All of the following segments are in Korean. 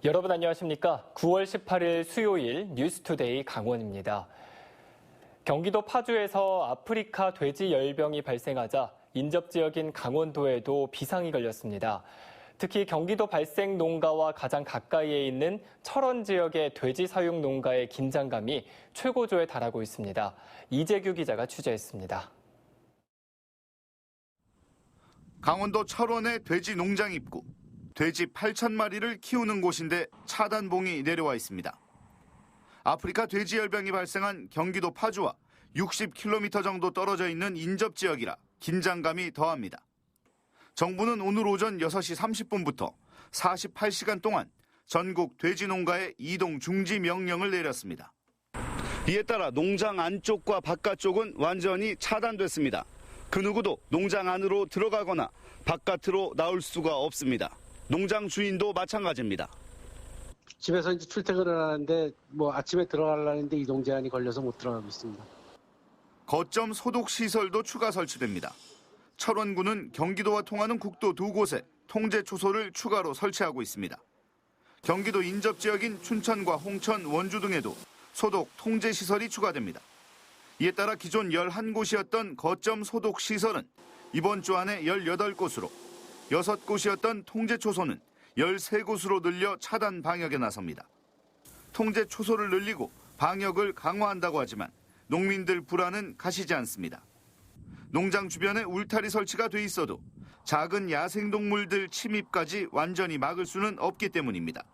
여러분 안녕하십니까? 9월 18일 수요일 뉴스투데이 강원입니다. 경기도 파주에서 아프리카 돼지 열병이 발생하자 인접 지역인 강원도에도 비상이 걸렸습니다. 특히 경기도 발생 농가와 가장 가까이에 있는 철원 지역의 돼지 사육 농가의 긴장감이 최고조에 달하고 있습니다. 이재규 기자가 취재했습니다. 강원도 철원의 돼지 농장 입구. 돼지 8,000마리를 키우는 곳인데 차단봉이 내려와 있습니다. 아프리카 돼지 열병이 발생한 경기도 파주와 60km 정도 떨어져 있는 인접 지역이라 긴장감이 더합니다. 정부는 오늘 오전 6시 30분부터 48시간 동안 전국 돼지 농가에 이동 중지 명령을 내렸습니다. 이에 따라 농장 안쪽과 바깥쪽은 완전히 차단됐습니다. 그 누구도 농장 안으로 들어가거나 바깥으로 나올 수가 없습니다. 농장 주인도 마찬가지입니다. 집에서 이제 출퇴근을 하는데 아침에 들어가려는데 이동 제한이 걸려서 못 들어가고 있습니다. 거점 소독 시설도 추가 설치됩니다. 철원구는 경기도와 통하는 국도 2곳에 통제 초소를 추가로 설치하고 있습니다. 경기도 인접 지역인 춘천과 홍천, 원주 등에도 소독 통제 시설이 추가됩니다. 이에 따라 기존 11곳이었던 거점 소독 시설은 이번 주 안에 18곳으로 6곳이었던 통제 초소는 13곳으로 늘려 차단 방역에 나섭니다. 통제 초소를 늘리고 방역을 강화한다고 하지만 농민들 불안은 가시지 않습니다. 농장 주변에 울타리 설치가 돼 있어도 작은 야생동물들 침입까지 완전히 막을 수는 없기 때문입니다.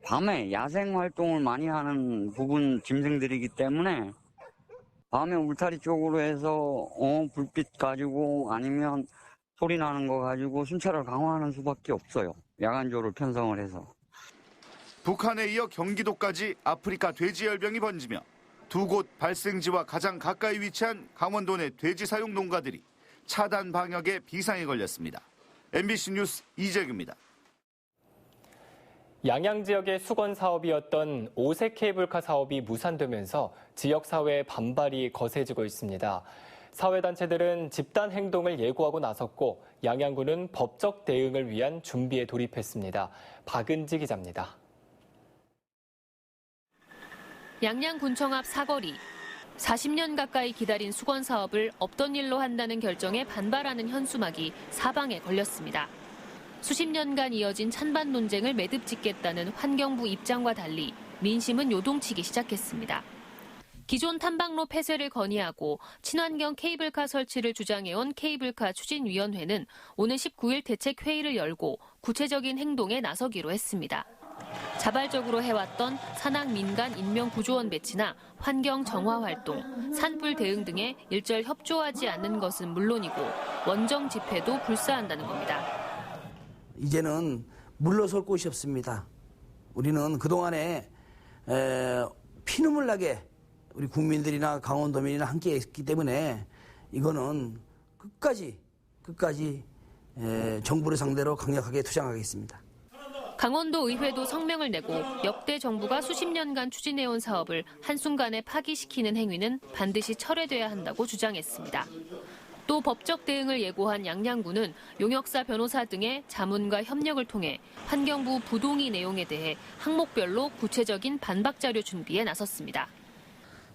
밤에 야생 활동을 많이 하는 부분 짐승들이기 때문에 밤에 울타리 쪽으로 해서 불빛 가지고 아니면 소리 나는 거 가지고 순찰을 강화하는 수밖에 없어요. 야간조를 편성을 해서. 북한에 이어 경기도까지 아프리카 돼지 열병이 번지며 두 곳 발생지와 가장 가까이 위치한 강원도 내 돼지 사육 농가들이 차단 방역에 비상이 걸렸습니다. MBC 뉴스 이재규입니다. 양양 지역의 수건 사업이었던 오색 케이블카 사업이 무산되면서 지역사회의 반발이 거세지고 있습니다. 사회단체들은 집단 행동을 예고하고 나섰고 양양군은 법적 대응을 위한 준비에 돌입했습니다. 박은지 기자입니다. 양양군청 앞 사거리. 40년 가까이 기다린 수건 사업을 없던 일로 한다는 결정에 반발하는 현수막이 사방에 걸렸습니다. 수십 년간 이어진 찬반 논쟁을 매듭짓겠다는 환경부 입장과 달리 민심은 요동치기 시작했습니다. 기존 탐방로 폐쇄를 건의하고 친환경 케이블카 설치를 주장해온 케이블카 추진위원회는 오는 19일 대책회의를 열고 구체적인 행동에 나서기로 했습니다. 자발적으로 해왔던 산악 민간 인명구조원 배치나 환경 정화 활동, 산불 대응 등에 일절 협조하지 않는 것은 물론이고 원정 집회도 불사한다는 겁니다. 이제는 물러설 곳이 없습니다. 우리는 그동안에 피눈물 나게 우리 국민들이나 강원도민이나 함께 했기 때문에 이거는 끝까지 정부를 상대로 강력하게 투쟁하겠습니다. 강원도 의회도 성명을 내고 역대 정부가 수십 년간 추진해온 사업을 한순간에 파기시키는 행위는 반드시 철회돼야 한다고 주장했습니다. 또 법적 대응을 예고한 양양군은 용역사 변호사 등의 자문과 협력을 통해 환경부 부동의 내용에 대해 항목별로 구체적인 반박 자료 준비에 나섰습니다.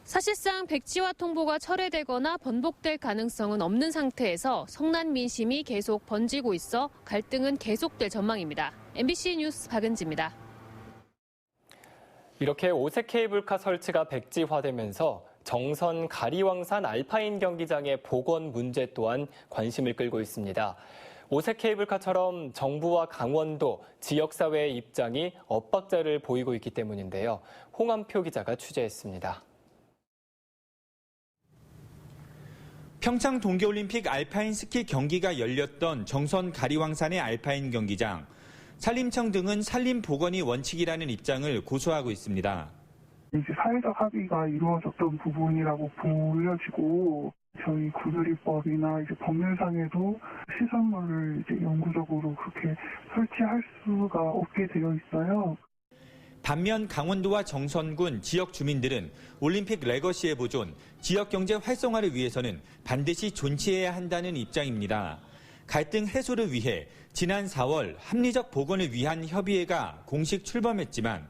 사실상 백지화 통보가 철회되거나 번복될 가능성은 없는 상태에서 성난 민심이 계속 번지고 있어 갈등은 계속될 전망입니다. MBC 뉴스 박은지입니다. 이렇게 오색 케이블카 설치가 백지화되면서 정선 가리왕산 알파인 경기장의 복원 문제 또한 관심을 끌고 있습니다. 오색 케이블카처럼 정부와 강원도, 지역사회의 입장이 엇박자를 보이고 있기 때문인데요. 홍한표 기자가 취재했습니다. 평창 동계올림픽 알파인 스키 경기가 열렸던 정선 가리왕산의 알파인 경기장. 산림청 등은 산림 복원이 원칙이라는 입장을 고수하고 있습니다. 이제 사회적 합의가 이루어졌던 부분이라고 보여지고 저희 구조리법이나 이제 법률상에도 시설물을 이제 영구적으로 그렇게 설치할 수가 없게 되어 있어요. 반면 강원도와 정선군 지역 주민들은 올림픽 레거시의 보존, 지역 경제 활성화를 위해서는 반드시 존치해야 한다는 입장입니다. 갈등 해소를 위해 지난 4월 합리적 복원을 위한 협의회가 공식 출범했지만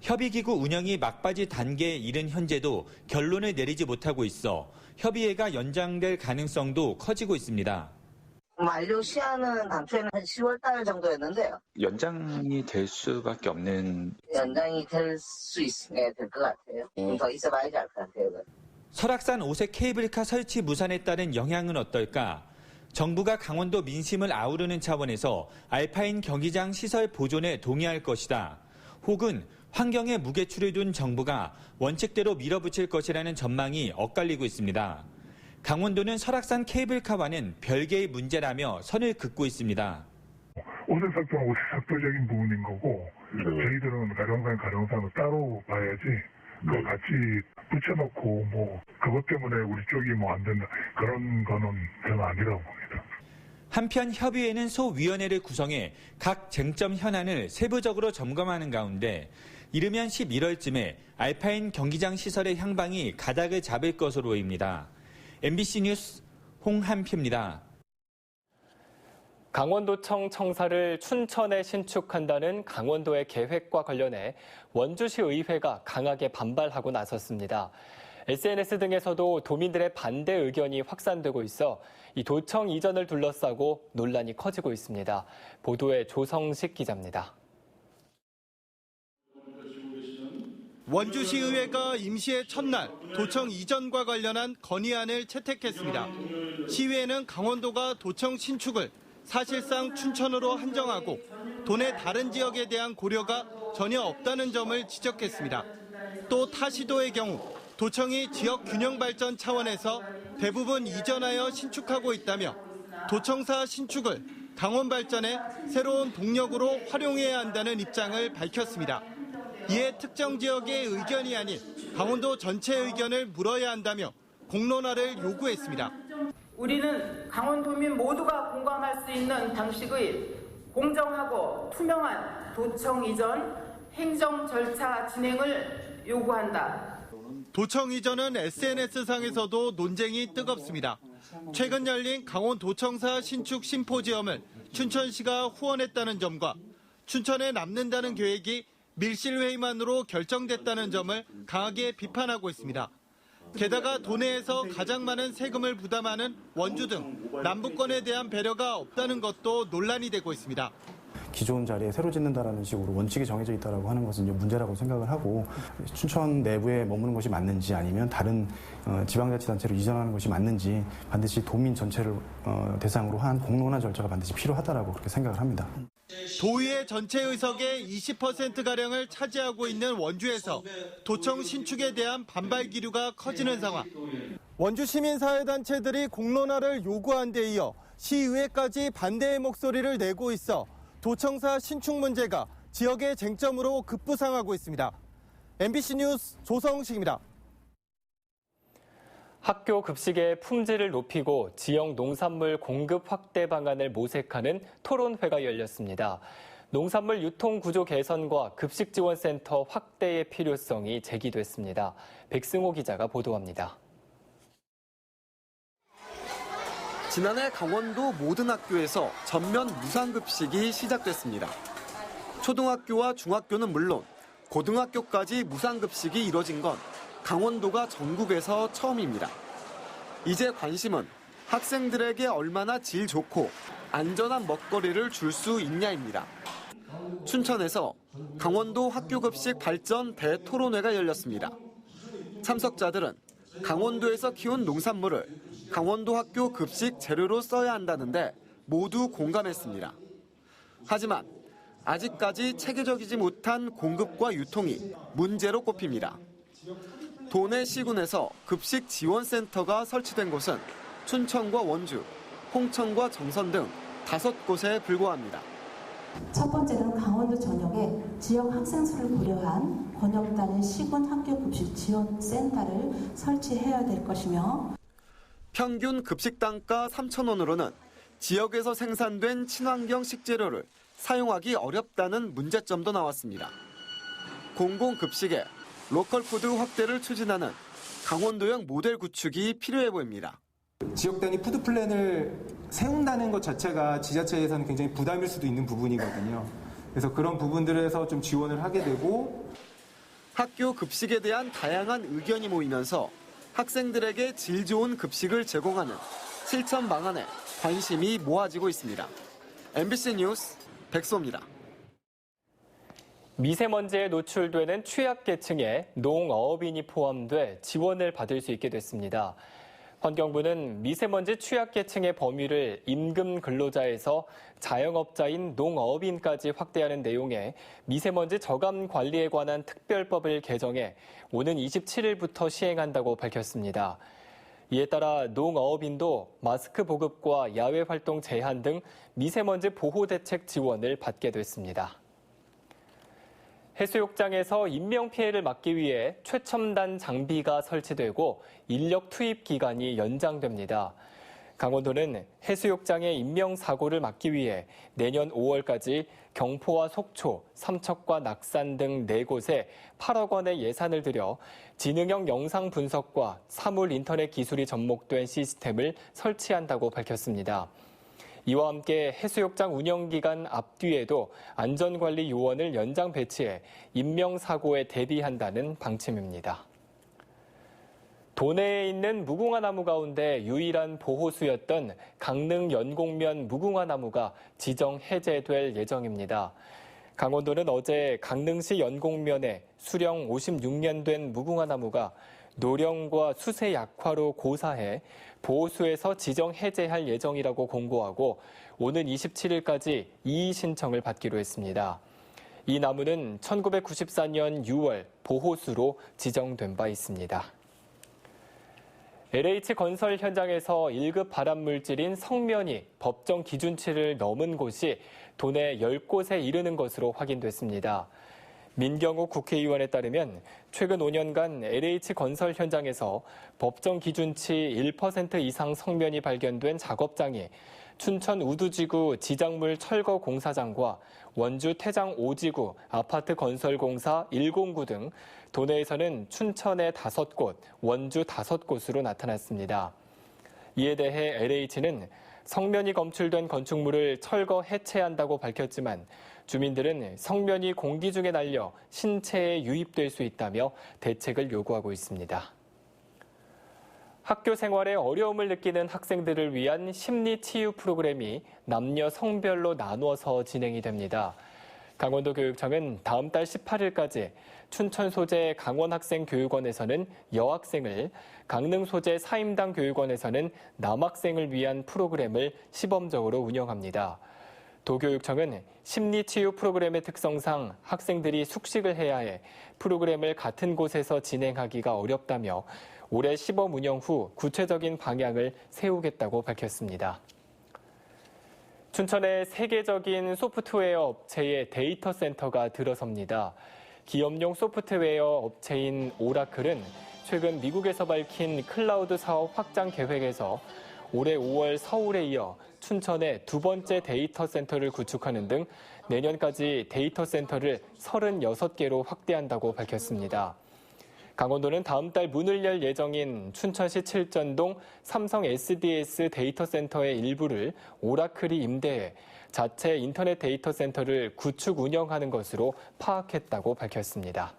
협의기구 운영이 막바지 단계에 이른 현재도 결론을 내리지 못하고 있어 협의회가 연장될 가능성도 커지고 있습니다. 완료 시한은 당초에는 한 10월 달 정도였는데요. 연장이 될 수밖에 없는. 연장이 될 수 있으면 될 것 같아요. 좀 더 있어봐야지 알 것 같아요. 설악산 오색 케이블카 설치 무산에 따른 영향은 어떨까? 정부가 강원도 민심을 아우르는 차원에서 알파인 경기장 시설 보존에 동의할 것이다. 혹은 환경에 무게추를 둔 정부가 원칙대로 밀어붙일 것이라는 전망이 엇갈리고 있습니다. 강원도는 설악산 케이블카와는 별개의 문제라며 선을 긋고 있습니다. 오색삭도는 오색삭도적인 부분인 거고 저희들은 가령산으로 따로 봐야지 그거 같이 붙여놓고 그것 때문에 우리 쪽이 안 된다 그런 거는 저는 아니라고 봅니다. 한편 협의회는 소위원회를 구성해 각 쟁점 현안을 세부적으로 점검하는 가운데 이르면 11월쯤에 알파인 경기장 시설의 향방이 가닥을 잡을 것으로 보입니다. MBC 뉴스 홍한표입니다. 강원도청 청사를 춘천에 신축한다는 강원도의 계획과 관련해 원주시 의회가 강하게 반발하고 나섰습니다. SNS 등에서도 도민들의 반대 의견이 확산되고 있어 이 도청 이전을 둘러싸고 논란이 커지고 있습니다. 보도에 조성식 기자입니다. 원주시의회가 임시의 첫날 도청 이전과 관련한 건의안을 채택했습니다. 시의회는 강원도가 도청 신축을 사실상 춘천으로 한정하고 도내 다른 지역에 대한 고려가 전혀 없다는 점을 지적했습니다. 또 타 시도의 경우 도청이 지역 균형 발전 차원에서 대부분 이전하여 신축하고 있다며 도청사 신축을 강원 발전의 새로운 동력으로 활용해야 한다는 입장을 밝혔습니다. 이에 특정 지역의 의견이 아닌 강원도 전체 의견을 물어야 한다며 공론화를 요구했습니다. 우리는 강원도민 모두가 공감할 수 있는 방식의 공정하고 투명한 도청 이전 행정 절차 진행을 요구한다. 도청 이전은 SNS상에서도 논쟁이 뜨겁습니다. 최근 열린 강원도청사 신축 심포지엄을 춘천시가 후원했다는 점과 춘천에 남는다는 계획이 밀실회의만으로 결정됐다는 점을 강하게 비판하고 있습니다. 게다가 도내에서 가장 많은 세금을 부담하는 원주 등 남부권에 대한 배려가 없다는 것도 논란이 되고 있습니다. 기존 자리에 새로 짓는다라는 식으로 원칙이 정해져 있다라고 하는 것은 이제 문제라고 생각을 하고 춘천 내부에 머무는 것이 맞는지 아니면 다른 지방자치단체로 이전하는 것이 맞는지 반드시 도민 전체를 대상으로 한 공론화 절차가 반드시 필요하다라고 그렇게 생각을 합니다. 도의회 전체 의석의 20%가량을 차지하고 있는 원주에서 도청 신축에 대한 반발 기류가 커지는 상황. 원주 시민사회단체들이 공론화를 요구한 데 이어 시의회까지 반대의 목소리를 내고 있어 도청사 신축 문제가 지역의 쟁점으로 급부상하고 있습니다. MBC 뉴스 조성식입니다. 학교 급식의 품질을 높이고 지역 농산물 공급 확대 방안을 모색하는 토론회가 열렸습니다. 농산물 유통 구조 개선과 급식 지원센터 확대의 필요성이 제기됐습니다. 백승호 기자가 보도합니다. 지난해 강원도 모든 학교에서 전면 무상급식이 시작됐습니다. 초등학교와 중학교는 물론 고등학교까지 무상급식이 이뤄진 건 강원도가 전국에서 처음입니다. 이제 관심은 학생들에게 얼마나 질 좋고 안전한 먹거리를 줄 수 있냐입니다. 춘천에서 강원도 학교급식 발전 대토론회가 열렸습니다. 참석자들은 강원도에서 키운 농산물을 강원도 학교 급식 재료로 써야 한다는데 모두 공감했습니다. 하지만 아직까지 체계적이지 못한 공급과 유통이 문제로 꼽힙니다. 도내 시군에서 급식 지원센터가 설치된 곳은 춘천과 원주, 홍천과 정선 등 5곳에 불과합니다. 첫 번째는 강원도 전역에 지역 학생 수를 고려한 권역단위 시군 학교 급식 지원센터를 설치해야 될 것이며 평균 급식 단가 3,000원으로는 지역에서 생산된 친환경 식재료를 사용하기 어렵다는 문제점도 나왔습니다. 공공급식에 로컬푸드 확대를 추진하는 강원도형 모델 구축이 필요해 보입니다. 지역 단위 푸드 플랜을 세운다는 것 자체가 지자체에서는 굉장히 부담일 수도 있는 부분이거든요. 그래서 그런 부분들에서 좀 지원을 하게 되고 학교 급식에 대한 다양한 의견이 모이면서 학생들에게 질 좋은 급식을 제공하는 실천 방안에 관심이 모아지고 있습니다. MBC 뉴스 백소입니다. 미세먼지에 노출되는 취약계층에 농어업인이 포함돼 지원을 받을 수 있게 됐습니다. 환경부는 미세먼지 취약계층의 범위를 임금 근로자에서 자영업자인 농어업인까지 확대하는 내용의 미세먼지 저감 관리에 관한 특별법을 개정해 오는 27일부터 시행한다고 밝혔습니다. 이에 따라 농어업인도 마스크 보급과 야외 활동 제한 등 미세먼지 보호 대책 지원을 받게 됐습니다. 해수욕장에서 인명피해를 막기 위해 최첨단 장비가 설치되고 인력 투입 기간이 연장됩니다. 강원도는 해수욕장의 인명사고를 막기 위해 내년 5월까지 경포와 속초, 삼척과 낙산 등 4곳에 8억 원의 예산을 들여 지능형 영상 분석과 사물 인터넷 기술이 접목된 시스템을 설치한다고 밝혔습니다. 이와 함께 해수욕장 운영기간 앞뒤에도 안전관리 요원을 연장 배치해 인명사고에 대비한다는 방침입니다. 도내에 있는 무궁화 나무 가운데 유일한 보호수였던 강릉 연곡면 무궁화 나무가 지정 해제될 예정입니다. 강원도는 어제 강릉시 연곡면에 수령 56년 된 무궁화 나무가 노령과 수세 약화로 고사해 보호수에서 지정 해제할 예정이라고 공고하고 오는 27일까지 이의 신청을 받기로 했습니다. 이 나무는 1994년 6월 보호수로 지정된 바 있습니다. LH건설 현장에서 1급 발암물질인 성면이 법정 기준치를 넘은 곳이 도내 10곳에 이르는 것으로 확인됐습니다. 민경욱 국회의원에 따르면 최근 5년간 LH건설 현장에서 법정 기준치 1% 이상 성면이 발견된 작업장이 춘천 우두지구 지작물 철거 공사장과 원주 태장 5지구 아파트 건설공사 109 등 도내에서는 춘천의 5곳, 원주 5곳으로 나타났습니다. 이에 대해 LH는 성면이 검출된 건축물을 철거 해체한다고 밝혔지만 주민들은 성면이 공기 중에 날려 신체에 유입될 수 있다며 대책을 요구하고 있습니다. 학교 생활에 어려움을 느끼는 학생들을 위한 심리 치유 프로그램이 남녀 성별로 나누어서 진행이 됩니다. 강원도 교육청은 다음 달 18일까지 춘천 소재 강원학생교육원에서는 여학생을, 강릉 소재 사임당 교육원에서는 남학생을 위한 프로그램을 시범적으로 운영합니다. 도교육청은 심리치유 프로그램의 특성상 학생들이 숙식을 해야 해 프로그램을 같은 곳에서 진행하기가 어렵다며 올해 시범 운영 후 구체적인 방향을 세우겠다고 밝혔습니다. 춘천의 세계적인 소프트웨어 업체의 데이터 센터가 들어섭니다. 기업용 소프트웨어 업체인 오라클은 최근 미국에서 밝힌 클라우드 사업 확장 계획에서 올해 5월 서울에 이어 춘천에 2번째 데이터 센터를 구축하는 등 내년까지 데이터 센터를 36개로 확대한다고 밝혔습니다. 강원도는 다음 달 문을 열 예정인 춘천시 칠전동 삼성 SDS 데이터 센터의 일부를 오라클이 임대해 자체 인터넷 데이터 센터를 구축 운영하는 것으로 파악했다고 밝혔습니다.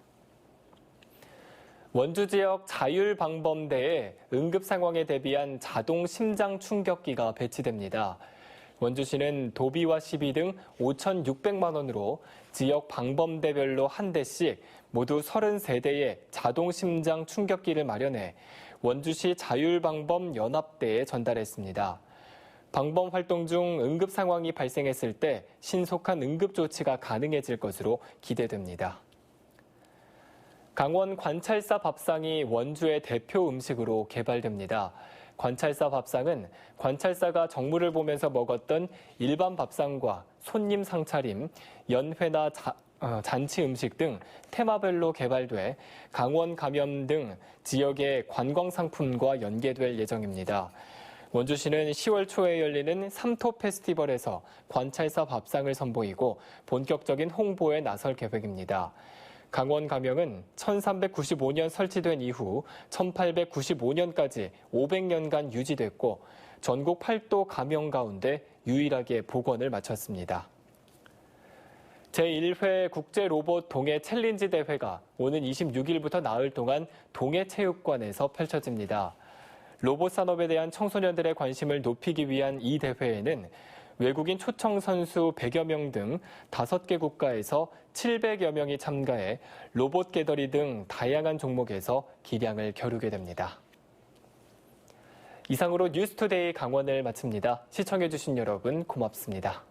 원주 지역 자율방범대에 응급 상황에 대비한 자동 심장 충격기가 배치됩니다. 원주시는 도비와 시비 등 5,600만 원으로 지역 방범대별로 한 대씩 모두 33대의 자동 심장 충격기를 마련해 원주시 자율방범연합대에 전달했습니다. 방범 활동 중 응급 상황이 발생했을 때 신속한 응급 조치가 가능해질 것으로 기대됩니다. 강원 관찰사 밥상이 원주의 대표 음식으로 개발됩니다. 관찰사 밥상은 관찰사가 정무를 보면서 먹었던 일반 밥상과 손님 상차림, 연회나 잔치 음식 등 테마별로 개발돼 강원 감염 등 지역의 관광 상품과 연계될 예정입니다. 원주시는 10월 초에 열리는 삼토 페스티벌에서 관찰사 밥상을 선보이고 본격적인 홍보에 나설 계획입니다. 강원 가명은 1395년 설치된 이후 1895년까지 500년간 유지됐고 전국 8도 가명 가운데 유일하게 복원을 마쳤습니다. 제1회 국제로봇 동해 챌린지 대회가 오는 26일부터 나흘 동안 동해체육관에서 펼쳐집니다. 로봇 산업에 대한 청소년들의 관심을 높이기 위한 이 대회에는 외국인 초청 선수 100여 명 등 5개 국가에서 700여 명이 참가해 로봇 깨더리 등 다양한 종목에서 기량을 겨루게 됩니다. 이상으로 뉴스투데이 강원을 마칩니다. 시청해주신 여러분 고맙습니다.